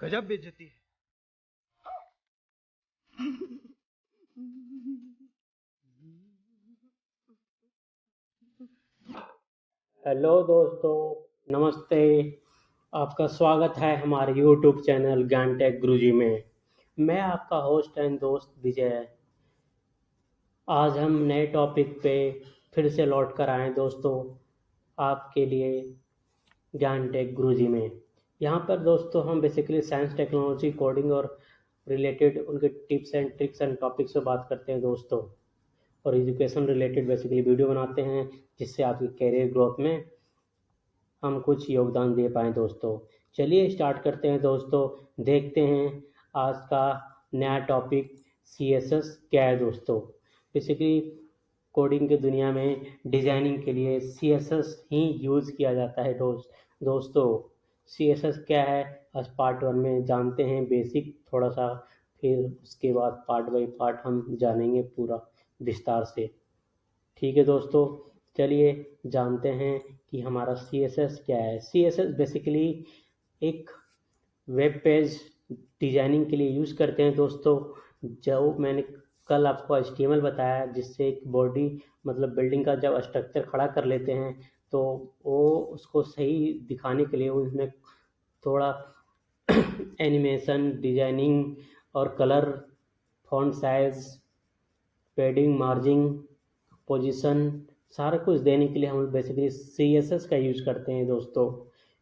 गजब बेइज्जती है। हेलो दोस्तों, नमस्ते। आपका स्वागत है हमारे यूट्यूब चैनल ज्ञान टेक गुरुजी में। मैं आपका होस्ट एंड दोस्त विजय। आज हम नए टॉपिक पे फिर से लौट कर आए दोस्तों आपके लिए ज्ञान टेक गुरुजी में। यहाँ पर दोस्तों हम बेसिकली साइंस, टेक्नोलॉजी, कोडिंग और रिलेटेड उनके tips and tricks and topics पे बात करते हैं दोस्तों, और एजुकेशन रिलेटेड बेसिकली वीडियो बनाते हैं जिससे आपकी कैरियर ग्रोथ में हम कुछ योगदान दे पाएँ दोस्तों। चलिए स्टार्ट करते हैं दोस्तों। देखते हैं आज का नया टॉपिक CSS क्या है दोस्तों। बेसिकली कोडिंग की दुनिया में डिज़ाइनिंग के लिए CSS ही यूज़ किया जाता है दोस्तों। CSS क्या है, आज पार्ट 1 में जानते हैं बेसिक थोड़ा सा, फिर उसके बाद पार्ट बाई पार्ट हम जानेंगे पूरा विस्तार से। ठीक है दोस्तों, चलिए जानते हैं कि हमारा CSS क्या है। CSS बेसिकली एक वेब पेज डिजाइनिंग के लिए यूज़ करते हैं दोस्तों। जो मैंने कल आपको HTML बताया, जिससे एक बॉडी मतलब बिल्डिंग का जब स्ट्रक्चर खड़ा कर लेते हैं तो वो उसको सही दिखाने के लिए उसमें थोड़ा एनिमेशन, डिजाइनिंग और colour, font size, padding, margin, position, सारा कुछ देने के लिए हम बेसिकली CSS का यूज करते हैं दोस्तों।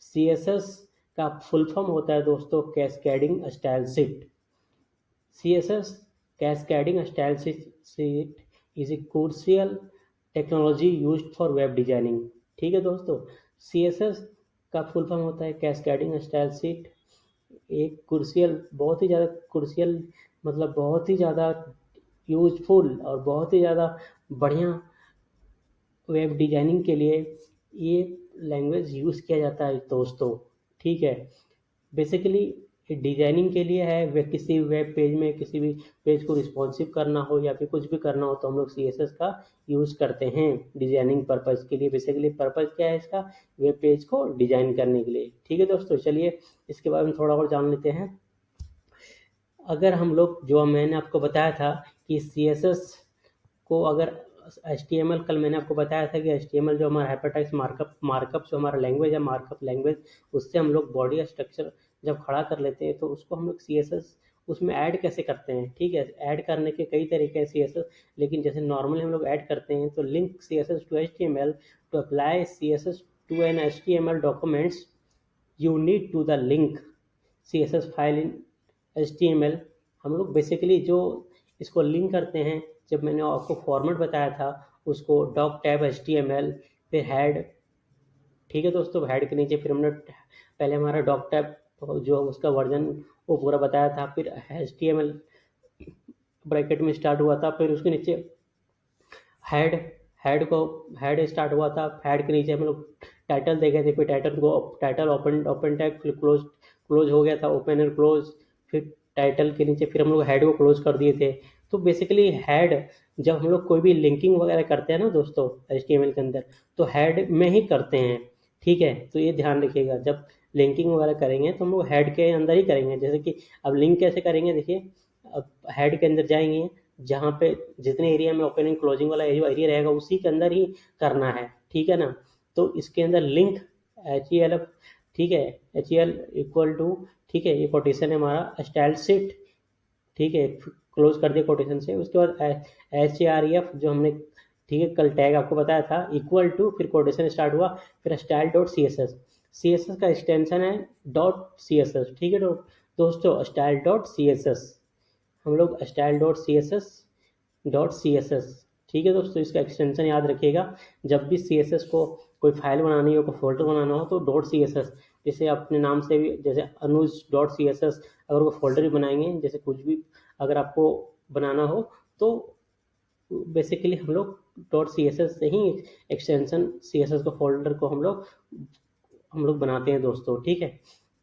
CSS का फुल फॉर्म होता है दोस्तों cascading style sheet. CSS cascading style sheet is a crucial technology used for web designing. ठीक है दोस्तों, CSS का फुल फॉर्म होता है कैस्केडिंग स्टाइल शीट। एक क्रूशियल, बहुत ही ज़्यादा क्रूशियल, मतलब बहुत ही ज़्यादा यूजफुल और बहुत ही ज़्यादा बढ़िया वेब डिजाइनिंग के लिए ये लैंग्वेज यूज़ किया जाता है दोस्तों। ठीक है, बेसिकली डिजाइनिंग के लिए है। वे किसी वेब पेज में किसी भी पेज को रिस्पॉन्सिव करना हो या फिर कुछ भी करना हो तो हम लोग CSS का यूज़ करते हैं डिजाइनिंग पर्पज़ के लिए। बेसिकली पर्पज़ क्या है इसका, वेब पेज को डिजाइन करने के लिए। ठीक है दोस्तों, चलिए इसके बारे में थोड़ा और जान लेते हैं। अगर हम लोग, जो मैंने आपको बताया था कि CSS को अगर HTML, कल मैंने आपको बताया था कि HTML जो हमारा हाइपरटेक्स्ट मार्कअप जो हमारा लैंग्वेज है, मार्कअप लैंग्वेज, उससे हम लोग बॉडी स्ट्रक्चर जब खड़ा कर लेते हैं तो उसको हम लोग CSS उसमें ऐड कैसे करते हैं। ठीक है, ऐड करने के कई तरीके हैं CSS, लेकिन जैसे नॉर्मली हम लोग ऐड करते हैं तो link CSS to HTML to apply CSS to an HTML documents, you need to the link CSS file in HTML। हम लोग बेसिकली जो इसको लिंक करते हैं, जब मैंने आपको फॉर्मेट बताया था उसको डॉक टैब HTML, फिर हेड। ठीक है दोस्तों, हेड के नीचे फिर हमने पहले हमारा डॉक टैब जो उसका वर्जन वो पूरा बताया था, फिर HTML ब्रैकेट में स्टार्ट हुआ था, फिर उसके नीचे हेड, हेड स्टार्ट हुआ था। हेड के नीचे हम लोग टाइटल देखे थे, फिर टाइटल ओपन टैग, फिर क्लोज हो गया था, ओपन एंड क्लोज। फिर टाइटल के नीचे फिर हम लोग हेड को क्लोज कर दिए थे। तो बेसिकली हेड, जब हम लोग कोई भी लिंकिंग वगैरह करते हैं ना दोस्तों HTML के अंदर, तो हेड में ही करते हैं। ठीक है, तो ये ध्यान रखिएगा, जब लिंकिंग वगैरह करेंगे तो हम लोग हेड के अंदर ही करेंगे। जैसे कि अब लिंक कैसे करेंगे, देखिए, अब हेड के अंदर जाएंगे, जहाँ पे जितने एरिया में ओपनिंग क्लोजिंग वाला एरिया रहेगा उसी के अंदर ही करना है। ठीक है ना, तो इसके अंदर लिंक HEL, ठीक है, HEL इक्वल टू, ठीक है, ये कोटेशन है हमारा स्टाइल शीट। ठीक है, क्लोज कर दिया कोटेशन से। उसके बाद HAREF जो हमने, ठीक है, कल टैग आपको बताया था, इक्वल टू, फिर कोटेशन स्टार्ट हुआ, फिर स्टाइल डॉट CSS का एक्सटेंशन है डॉट CSS। ठीक है दोस्तों, स्टाइल डॉट CSS, हम लोग style dot C S S. ठीक है दोस्तों, इसका एक्सटेंशन याद रखिएगा। जब भी CSS को कोई फाइल बनानी हो, कोई फोल्डर बनाना हो तो .css, जैसे अपने नाम से भी, जैसे अनुज .css, अगर वो फोल्डर भी बनाएंगे, जैसे कुछ भी अगर आपको बनाना हो तो बेसिकली हम लोग .css से ही एक्सटेंशन CSS को फोल्डर को हम लोग बनाते हैं दोस्तों। ठीक है,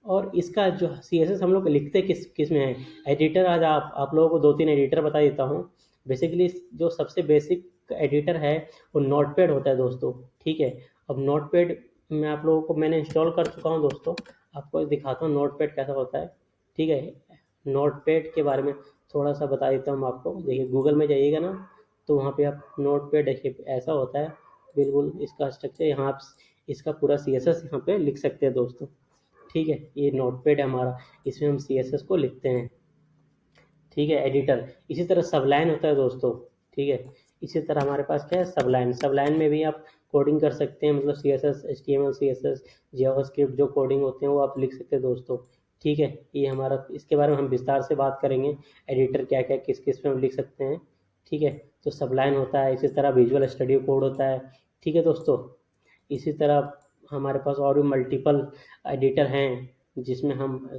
और इसका जो CSS हम लोग लिखते किस में है, एडिटर। आज आप लोगों को 2-3 एडिटर बता देता हूँ। बेसिकली जो सबसे बेसिक एडिटर है वो नोटपैड होता है दोस्तों। ठीक है, अब नोटपैड मैं आप लोगों को मैंने इंस्टॉल कर चुका हूँ दोस्तों, आपको दिखाता हूँ नोटपैड कैसा होता है। ठीक है। नोटपैड के बारे में थोड़ा सा बता देता हूँ आपको। देखिए गूगल में जाइएगा ना, तो वहाँ पे आप नोटपैड देखिए ऐसा होता है बिल्कुल इसका स्ट्रक्चर। यहाँ आप इसका पूरा CSS यहाँ पे लिख सकते हैं दोस्तों। ठीक है, ये नोटपैड है हमारा, इसमें हम CSS को लिखते हैं। ठीक है, एडिटर। इसी तरह सबलाइन होता है दोस्तों। ठीक है, इसी तरह हमारे पास क्या है, सबलाइन। सबलाइन में भी आप कोडिंग कर सकते हैं, मतलब CSS, HTML, CSS, जावास्क्रिप्ट जो कोडिंग होते हैं वो आप लिख सकते हैं दोस्तों। ठीक है, ये हमारा, इसके बारे में हम विस्तार से बात करेंगे, एडिटर क्या क्या किस किस में हम लिख सकते हैं। ठीक है, तो सबलाइन होता है, इसी तरह विजुअल स्टूडियो कोड होता है। ठीक है दोस्तों, इसी तरह हमारे पास और भी मल्टीपल एडिटर हैं जिसमें हम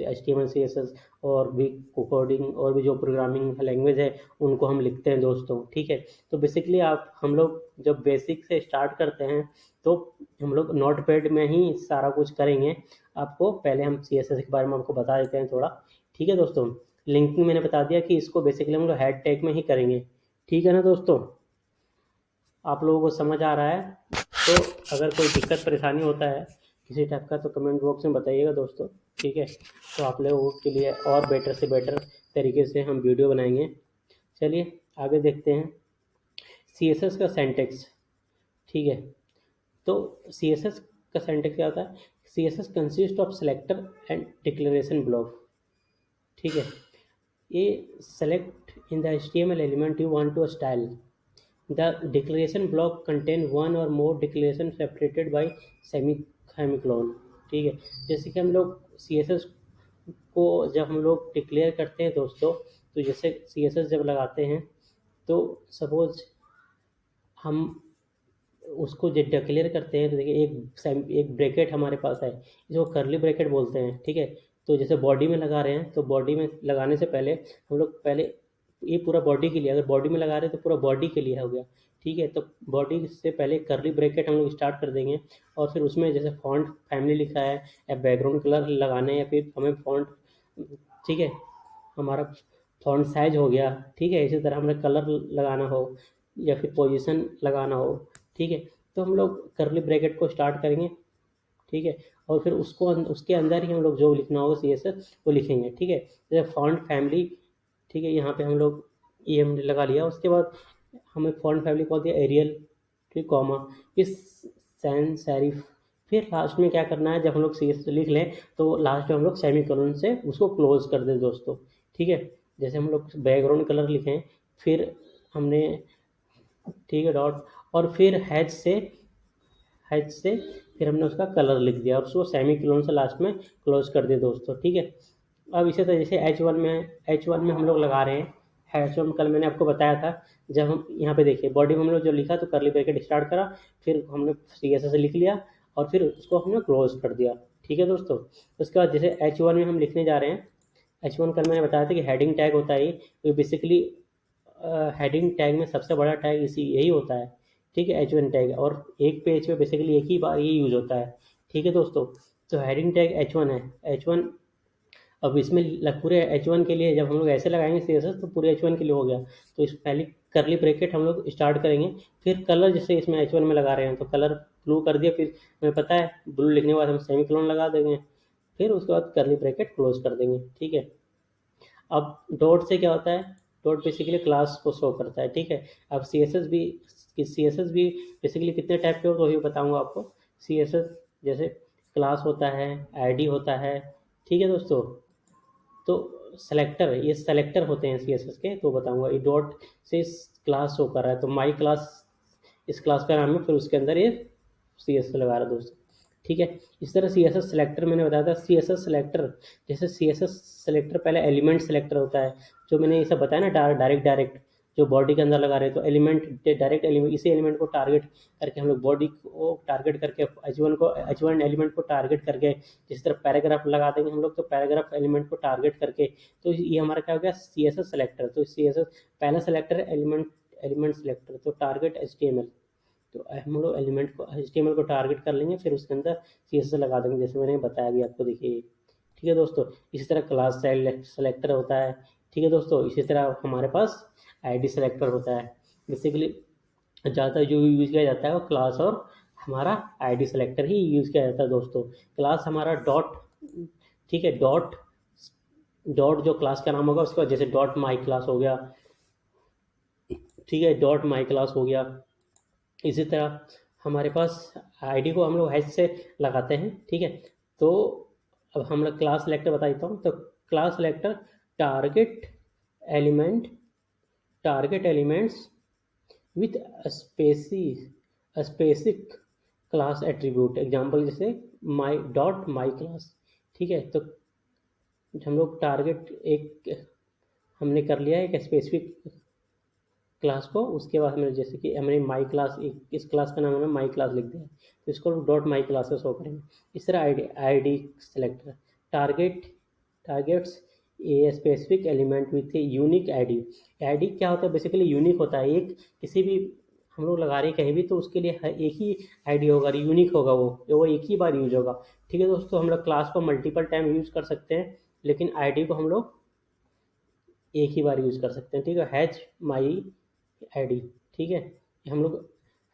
HTML, CSS और भी कोडिंग और भी जो प्रोग्रामिंग लैंग्वेज है उनको हम लिखते हैं दोस्तों। ठीक है, तो बेसिकली आप हम लोग जब बेसिक से स्टार्ट करते हैं तो हम लोग नोटपैड में ही सारा कुछ करेंगे। आपको पहले हम CSS के बारे में आपको बता देते हैं थोड़ा। ठीक है दोस्तों, लिंकिंग मैंने बता दिया कि इसको बेसिकली हम लोग हेड टैग में ही करेंगे। ठीक है ना दोस्तों, आप लोगों को समझ आ रहा है? तो अगर कोई दिक्कत परेशानी होता है किसी टाइप का तो कमेंट बॉक्स में बताइएगा दोस्तों। ठीक है, तो आप लोगों के लिए और बेटर से बेटर तरीके से हम वीडियो बनाएंगे। चलिए आगे देखते हैं CSS का सिंटैक्स। ठीक है, तो CSS का सिंटैक्स क्या होता है? CSS consist of selector and declaration block. ठीक है, ये select in the HTML element you want to style. The declaration block contain one or more declaration separated by semicolon. ठीक है, जैसे कि हम लोग CSS को जब हम लोग डिक्लेयर करते हैं दोस्तों, तो जैसे CSS जब लगाते हैं तो सपोज हम उसको जब डिक्लेयर करते हैं तो देखिए एक ब्रैकेट हमारे पास है, इसको करली ब्रैकेट बोलते हैं। ठीक है, तो जैसे बॉडी में लगा रहे हैं तो बॉडी में लगाने से पहले हम लोग पहले ये पूरा बॉडी के लिए, अगर बॉडी में लगा रहे हैं तो पूरा बॉडी के लिए हो गया। ठीक है, तो बॉडी से पहले करली ब्रैकेट हम लोग स्टार्ट कर देंगे और फिर उसमें जैसे फॉन्ट फैमिली लिखा है या बैकग्राउंड कलर लगाना है या फिर हमें फॉन्ट, ठीक है, हमारा फॉन्ट साइज हो गया। ठीक है, इसी तरह हमें कलर लगाना हो या फिर पोजीशन लगाना हो। ठीक है, तो हम लोग करली ब्रैकेट को स्टार्ट करेंगे। ठीक है, और फिर उसको उसके अंदर ही हम लोग जो लिखना होगा CSS वो लिखेंगे। ठीक है, जैसे फॉन्ट फैमिली। ठीक है, यहाँ पे हम लोग ये हमने लगा लिया, उसके बाद हमें फॉन्ट फैमिली को दिया एरियल, फिर कॉमा, फिर सैन सेरिफ। फिर लास्ट में क्या करना है, जब हम लोग CSS लिख लें तो लास्ट में हम लोग सेमीकोलन से उसको क्लोज कर दें दोस्तों। ठीक है, जैसे हम लोग बैकग्राउंड कलर लिखें, फिर हमने, ठीक है, डॉट, और फिर हैच से फिर हमने उसका कलर लिख दिया और उसको सेमीकोलन से लास्ट में क्लोज कर दिया दोस्तों। ठीक है, अब इसी तरह जैसे H1 में हम लोग लगा रहे हैं। H1 कल मैंने आपको बताया था, जब हम यहाँ पे देखिए बॉडी में हम लोग जो लिखा तो करली ब्रैकेट स्टार्ट करा, फिर हमने CSS लिख लिया और फिर उसको हमने क्लोज कर दिया। ठीक है दोस्तों, उसके बाद जैसे H1 में हम लिखने जा रहे हैं। H1 कल मैंने बताया था कि हेडिंग टैग होता है, ये बेसिकली हेडिंग टैग में सबसे बड़ा टैग इसी यही होता है। ठीक है, H1 टैग, और एक पेज पे बेसिकली एक ही बार ये यूज होता है। ठीक है दोस्तों, तो हेडिंग टैग H1 है। H1, अब इसमें पूरे H1 के लिए जब हम लोग ऐसे लगाएंगे CSS तो पूरे H1 के लिए हो गया। तो इस पहले करली ब्रैकेट हम लोग स्टार्ट करेंगे, फिर कलर जैसे इसमें H1 में लगा रहे हैं तो कलर ब्लू कर दिया, फिर हमें पता है ब्लू लिखने के बाद हम सेमीकोलन लगा देंगे, फिर उसके बाद करली ब्रैकेट क्लोज कर देंगे। ठीक है, अब डॉट से क्या होता है, डॉट बेसिकली क्लास को शो करता है। ठीक है, अब सी एस एस भी बेसिकली कितने टाइप के हो तो वही बताऊंगा आपको। CSS जैसे क्लास होता है, ID होता है। ठीक है दोस्तों, तो सेलेक्टर, ये सेलेक्टर होते हैं CSS के, तो बताऊंगा। ये डॉट से क्लास शो कर रहा है तो माई क्लास इस क्लास का नाम है, फिर उसके अंदर ये CSS लगा रहा है दोस्तों। ठीक है, इस तरह CSS सेलेक्टर मैंने बताया था। CSS सेलेक्टर, जैसे CSS सेलेक्टर पहले एलिमेंट सेलेक्टर होता है, जो मैंने ये सब बताया ना, डायरेक्ट जो बॉडी के अंदर लगा रहे हैं, तो एलिमेंट, डायरेक्ट एलिमेंट, इसी एलिमेंट को टारगेट करके हम लोग बॉडी को टारगेट करके H1 एलिमेंट को टारगेट करके जिस तरह पैराग्राफ लगा देंगे हम लोग, तो पैराग्राफ एलिमेंट को टारगेट करके, तो ये हमारा क्या हो गया, CSS सेलेक्टर। तो CSS पहला सेलेक्टर एलिमेंट सेलेक्टर, तो टारगेट HTML, तो हम लोग एलिमेंट को HTML को टारगेट कर लेंगे, फिर उसके अंदर CSS लगा देंगे जैसे मैंने बताया भी आपको, देखिए। ठीक है दोस्तों, इसी तरह क्लास सेलेक्टर होता है। ठीक है दोस्तों, इसी तरह हमारे पास ID सेलेक्टर होता है। बेसिकली ज़्यादातर जो यूज़ किया जाता है वो क्लास और हमारा ID सेलेक्टर ही यूज़ किया जाता है दोस्तों। क्लास हमारा डॉट, ठीक है, डॉट डॉट जो क्लास का नाम होगा उसके बाद जैसे डॉट माई क्लास हो गया, ठीक है, डॉट माई क्लास हो गया। इसी तरह हमारे पास आईडी को हम लोग हैश से लगाते हैं, ठीक है। तो अब हम लोग क्लास सेलेक्टर बता देता हूँ। तो class selector target element target elements with स्पेसिक class attribute, example जैसे माई डॉट माई क्लास, ठीक है। तो हम लोग टारगेट एक हमने कर लिया है एक स्पेसिफिक क्लास को, उसके बाद हमने जैसे कि हमने माई क्लास, इस क्लास का नाम हमने माई क्लास लिख दिया है, तो इसको डॉट माई क्लास से शो करेंगे। इस तरह ID selector target targets a specific element with a unique ID. ID क्या होता है, बेसिकली यूनिक होता है। एक किसी भी हम लोग लगा रहे हैं कहीं भी, तो उसके लिए एक ही आईडी होगा, यूनिक होगा, वो एक ही बार यूज होगा, ठीक है दोस्तों। हम लोग क्लास को मल्टीपल टाइम यूज कर सकते हैं, लेकिन आईडी को हम लोग एक ही बार यूज कर सकते हैं, ठीक है। हैच माई आईडी, ठीक है, हम लोग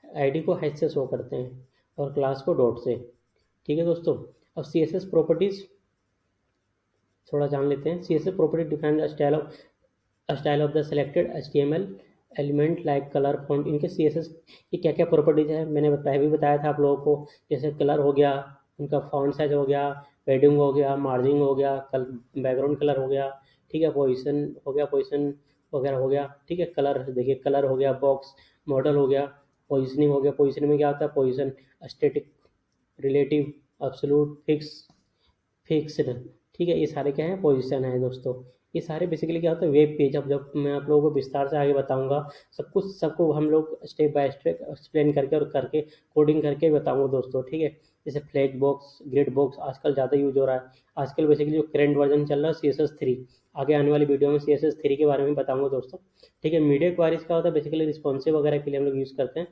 आईडी को हैश से शो करते हैं और क्लास को डॉट से, ठीक है दोस्तों। अब सीएसएस प्रॉपर्टीज थोड़ा जान लेते हैं। CSS property define the style of the selected HTML element like colour font. इनके सीएसएस की क्या क्या प्रॉपर्टीज है, मैंने पहले भी बताया था आप लोगों को। जैसे कलर हो गया, उनका फॉन्ट साइज हो गया, पेडिंग हो गया, मार्जिन हो गया, बैकग्राउंड कलर हो गया, ठीक है, पोजीशन हो गया, पोजीशन वगैरह हो गया, ठीक है। कलर देखिए, कलर हो गया, बॉक्स मॉडल हो गया, पोजिशनिंग हो गया। पोजिशनिंग में क्या होता है, position static, relative, absolute, fixed, ठीक है। ये सारे क्या है, पोजीशन है दोस्तों। ये सारे बेसिकली क्या होता है, वेब पेज। अब जब मैं आप लोगों को विस्तार से आगे बताऊंगा, सब कुछ सबको हम लोग स्टेप बाय स्टेप एक्सप्लेन करके और करके कोडिंग करके बताऊंगा दोस्तों, ठीक है। जैसे फ्लैग बॉक्स, ग्रिड बॉक्स आजकल ज़्यादा यूज हो रहा है। आजकल बेसिकली जो करंट वर्जन चल रहा है CSS3, आगे आने वाली वीडियो में CSS3 के बारे में बताऊंगा दोस्तों, ठीक है। मीडिया क्वारीज क्या होता है, बेसिकली रिस्पॉन्सिव वगैरह के लिए हम लोग यूज़ करते हैं।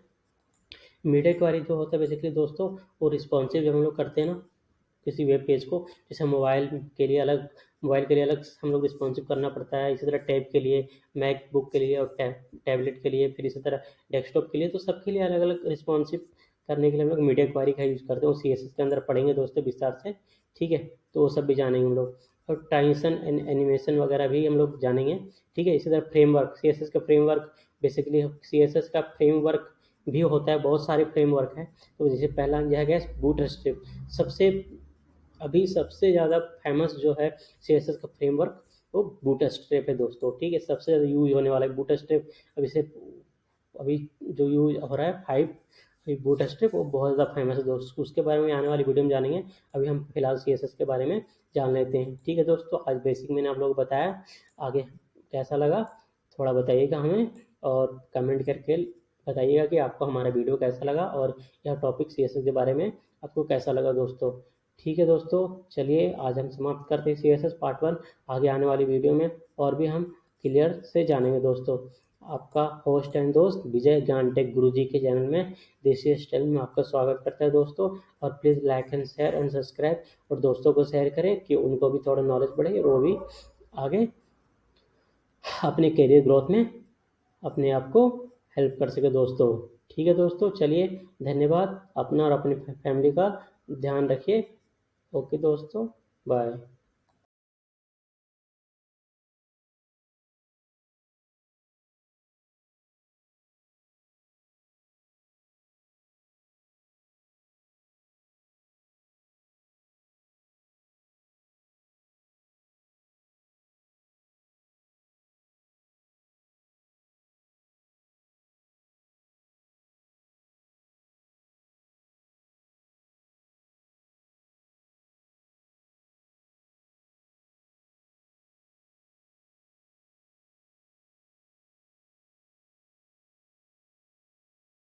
मीडिया क्वारी जो होता है बेसिकली दोस्तों, वो रिस्पॉन्सिव जब हम लोग करते हैं ना किसी वेब पेज को, जैसे मोबाइल के लिए अलग हम लोग रिस्पॉन्सिव करना पड़ता है। इसी तरह टैब के लिए, मैकबुक के लिए और टैबलेट के लिए, फिर इसी तरह डेस्कटॉप के लिए, तो सबके लिए अलग अलग रिस्पॉन्सिव करने के लिए हम लोग मीडिया क्वारी का यूज़ करते हैं। वो CSS के अंदर पढ़ेंगे दोस्तों विस्तार से, ठीक है। तो वो सब भी जानेंगे हम लोग। और ट्रांजिशन एंड एनिमेशन वगैरह भी हम लोग जानेंगे, ठीक है। इसी तरह फ्रेमवर्क, CSS का फ्रेमवर्क, बेसिकली CSS का फ्रेमवर्क भी होता है, बहुत सारे फ्रेमवर्क हैं। तो जैसे पहला यह गया बूटस्ट्रैप, सबसे अभी सबसे ज़्यादा फेमस जो है CSS का फ्रेमवर्क, वो बूटस्ट्रैप है दोस्तों, ठीक है। सबसे ज़्यादा यूज होने वाला है बूटस्ट्रैप। अभी जो यूज हो रहा है 5, अभी बूटस्ट्रैप वो बहुत ज़्यादा फेमस है दोस्तों। उसके बारे में आने वाली वीडियो में जानेंगे। अभी हम फिलहाल CSS के बारे में जान लेते हैं, ठीक है दोस्तों। आज बेसिक मैंने आप लोगों को बताया, आगे कैसा लगा थोड़ा बताइएगा हमें, और कमेंट करके बताइएगा कि आपको हमारा वीडियो कैसा लगा और यह टॉपिक CSS के बारे में आपको कैसा लगा दोस्तों, ठीक है दोस्तों। चलिए आज हम समाप्त करते हैं CSS पार्ट 1। आगे आने वाली वीडियो में और भी हम क्लियर से जानेंगे दोस्तों। आपका होस्ट एंड दोस्त विजय ज्ञान टेक गुरु जी के चैनल में, देसी स्टाइल में आपका स्वागत करता है दोस्तों। और please like and share and subscribe, और दोस्तों को शेयर करें कि उनको भी थोड़ा नॉलेज बढ़े और वो भी आगे अपने करियर ग्रोथ में अपने आप को हेल्प कर सके दोस्तों, ठीक है दोस्तों। चलिए धन्यवाद, अपना और अपनी फैमिली का ध्यान रखिए। ओके दोस्तों, बाय।